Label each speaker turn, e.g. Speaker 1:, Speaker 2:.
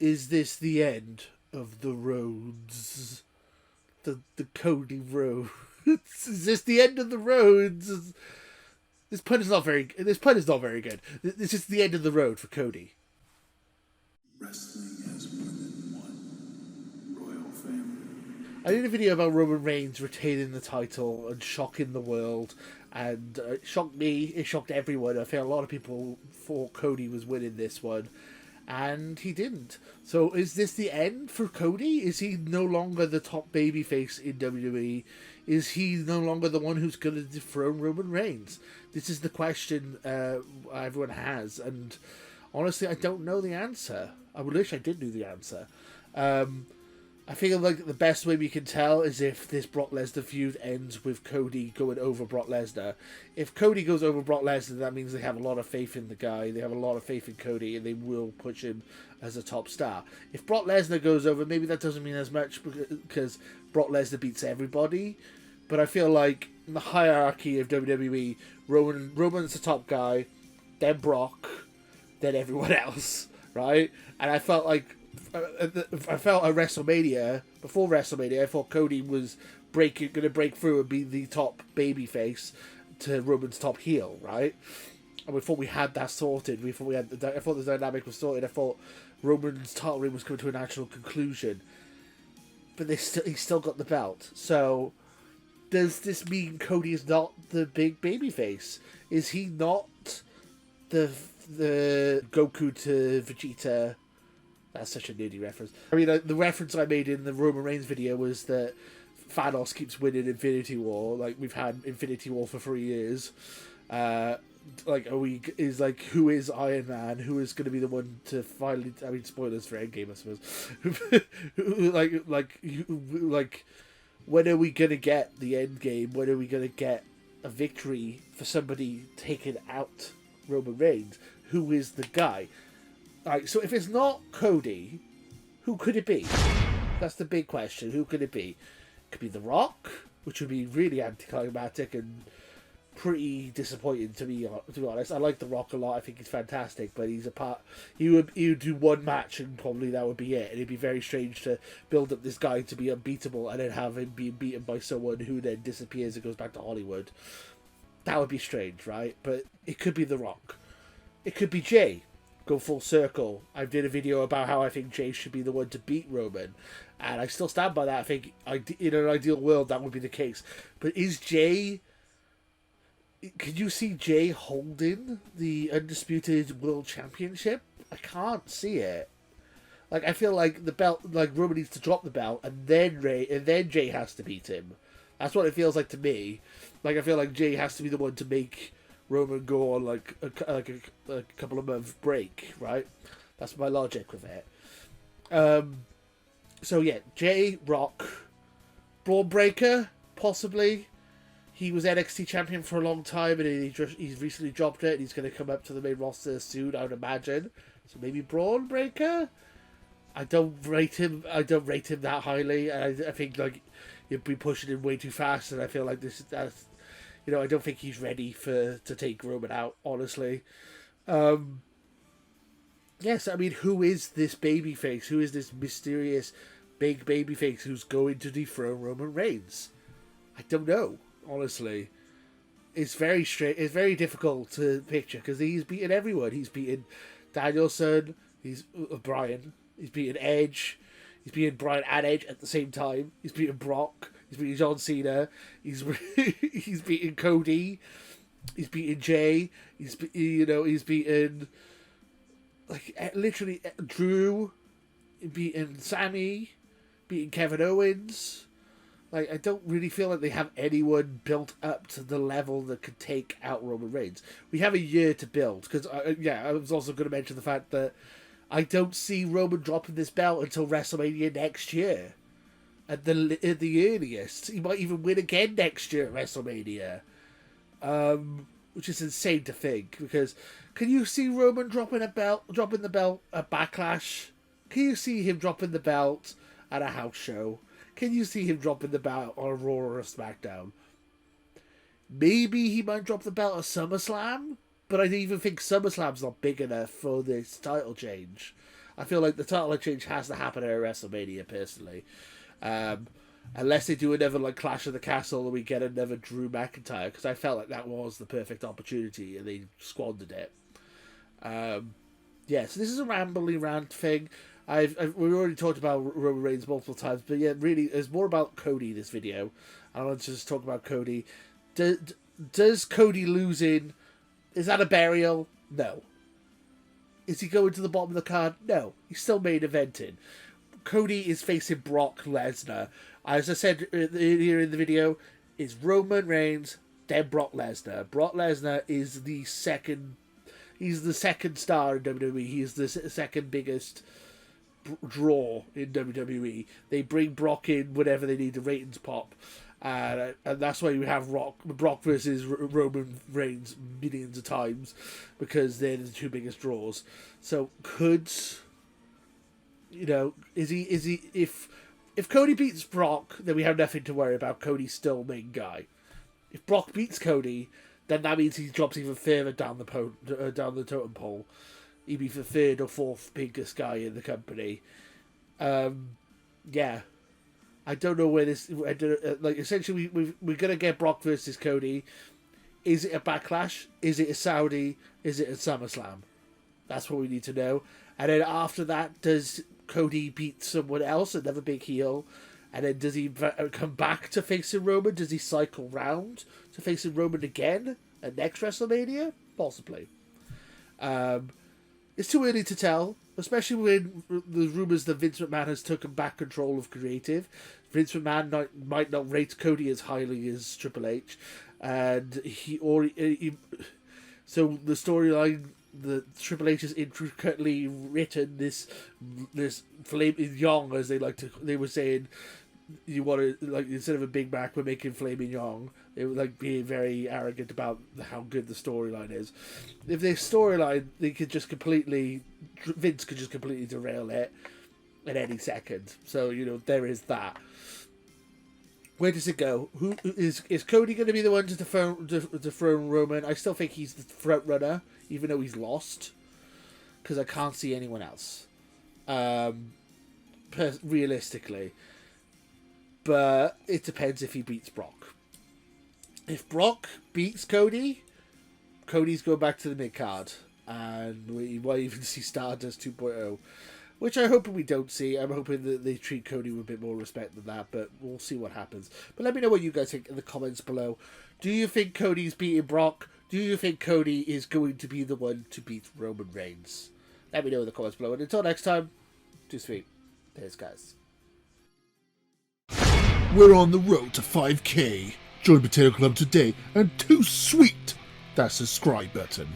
Speaker 1: Is this the end of the roads? The Cody road. Is this the end of the roads? This pun is not very. This pun is not very good. This is the end of the road for Cody.
Speaker 2: Wrestling has more than one royal family.
Speaker 1: I did a video about Roman Reigns retaining the title and shocking the world, and it shocked me. It shocked everyone. I feel a lot of people thought Cody was winning this one, and he didn't. So is this the end for Cody? Is he no longer the top babyface in WWE? Is he no longer the one who's going to dethrone Roman Reigns? This is the question everyone has, and honestly, I don't know the answer. I wish I did know the answer. I feel like the best way we can tell is if this Brock Lesnar feud ends with Cody going over Brock Lesnar. If Cody goes over Brock Lesnar, that means they have a lot of faith in the guy. They have a lot of faith in Cody, and they will push him as a top star. If Brock Lesnar goes over, maybe that doesn't mean as much because Brock Lesnar beats everybody. But I feel like in the hierarchy of WWE, Roman's the top guy, then Brock, then everyone else, right? And I felt like at WrestleMania, before WrestleMania, I thought Cody was going to break through and be the top babyface to Roman's top heel, right? And we thought we had that sorted. I thought the dynamic was sorted. I thought Roman's title reign was coming to a natural conclusion, but he's still got the belt. So does this mean Cody is not the big babyface? Is he not the Goku to Vegeta? That's such a nerdy reference. I mean, the reference I made in the Roman Reigns video was that Thanos keeps winning Infinity War. Like, we've had Infinity War for 3 years. Who is Iron Man? Who is going to be the one to finally? I mean, spoilers for Endgame, I suppose. When are we going to get the Endgame? When are we going to get a victory for somebody taking out Roman Reigns? Who is the guy? Right, so if it's not Cody, who could it be? That's the big question. Who could it be? It could be The Rock, which would be really anticlimactic and pretty disappointing to be honest. I like The Rock a lot. I think he's fantastic, but he's a part. He would do one match and probably that would be it. And it'd be very strange to build up this guy to be unbeatable and then have him being beaten by someone who then disappears and goes back to Hollywood. That would be strange, right? But it could be The Rock. It could be Jay. Go full circle. I did a video about how I think Jay should be the one to beat Roman, and I still stand by that. I think in an ideal world that would be the case. But is Jay? Can you see Jay holding the undisputed world championship? I can't see it. Like, I feel like the belt, like Roman needs to drop the belt, and then Jay has to beat him. That's what it feels like to me. Like, I feel like Jay has to be the one to make Roman go on like a couple of month break, right? That's my logic with it. So yeah, Jay, Rock, Braun Breaker, possibly. He was NXT champion for a long time, and he's recently dropped it. And he's going to come up to the main roster soon, I would imagine. So maybe Braun Breaker. I don't rate him that highly, and I think like you'd be pushing him way too fast. And I feel like I don't think he's ready to take Roman out, honestly. Yes, I mean, who is this babyface? Who is this mysterious big babyface who's going to dethrone Roman Reigns? I don't know, honestly. It's very It's very difficult to picture because he's beaten everyone. He's beaten Danielson. He's Bryan. He's beaten Edge. He's beaten Bryan and Edge at the same time. He's beaten Brock. He's beaten John Cena. He's beaten Cody. He's beaten Jay. He's beaten literally Drew. Beaten Sammy. Beaten Kevin Owens. Like, I don't really feel like they have anyone built up to the level that could take out Roman Reigns. We have a year to build because I was also going to mention the fact that I don't see Roman dropping this belt until WrestleMania next year. At the earliest. He might even win again next year at WrestleMania. Which is insane to think. Because can you see Roman dropping the belt at Backlash? Can you see him dropping the belt at a house show? Can you see him dropping the belt on a Raw or a SmackDown? Maybe he might drop the belt at SummerSlam? But I even think SummerSlam's not big enough for this title change. I feel like the title change has to happen at WrestleMania, personally. Unless they do another like Clash of the Castle and we get another Drew McIntyre, because I felt like that was the perfect opportunity and they squandered it. Yeah, so this is a rambly rant thing. We've already talked about Roman Reigns multiple times, but yeah, really, it's more about Cody, this video. I want to just talk about Cody. Does Cody losing, is that a burial? No. Is he going to the bottom of the card? No. He's still main eventing. Cody is facing Brock Lesnar. As I said earlier in the video, it's Roman Reigns, then Brock Lesnar. Brock Lesnar is the second... He's the second star in WWE. He's the second biggest draw in WWE. They bring Brock in whenever they need a ratings pop. And that's why we have Brock versus Roman Reigns millions of times, because they're the two biggest draws. So could... You know, is he if Cody beats Brock, then we have nothing to worry about. Cody's still main guy. If Brock beats Cody, then that means he drops even further down the totem pole. He'd be the third or fourth biggest guy in the company. Yeah, I don't know where this. I don't like. Essentially, we're gonna get Brock versus Cody. Is it a Backlash? Is it a Saudi? Is it a SummerSlam? That's what we need to know. And then after that, does Cody beat someone else, another big heel? And then does he come back to facing Roman? Does he cycle round to facing Roman again at next WrestleMania? Possibly. It's too early to tell, especially when the rumours that Vince McMahon has taken back control of creative. Vince McMahon might not rate Cody as highly as Triple H. And so the storyline... The Triple H has intricately written this flaming yong, as they were saying. You want to, like, instead of a Big Mac, we're making flaming yong. They were like being very arrogant about how good the storyline is. If their storyline, Vince could just completely derail it at any second. So, you know, there is that. Where does it go? Who is Cody going to be the one to dethrone Roman? I still think he's the front runner, even though he's lost, because I can't see anyone else, realistically. But it depends if he beats Brock. If Brock beats Cody, Cody's going back to the mid card, and we might even see Stardust 2.0. Which I hope we don't see. I'm hoping that they treat Cody with a bit more respect than that, but we'll see what happens. But let me know what you guys think in the comments below. Do you think Cody's beating Brock? Do you think Cody is going to be the one to beat Roman Reigns? Let me know in the comments below. And until next time, too sweet. There's guys.
Speaker 3: We're on the road to 5K. Join Potato Club today and too sweet that subscribe button.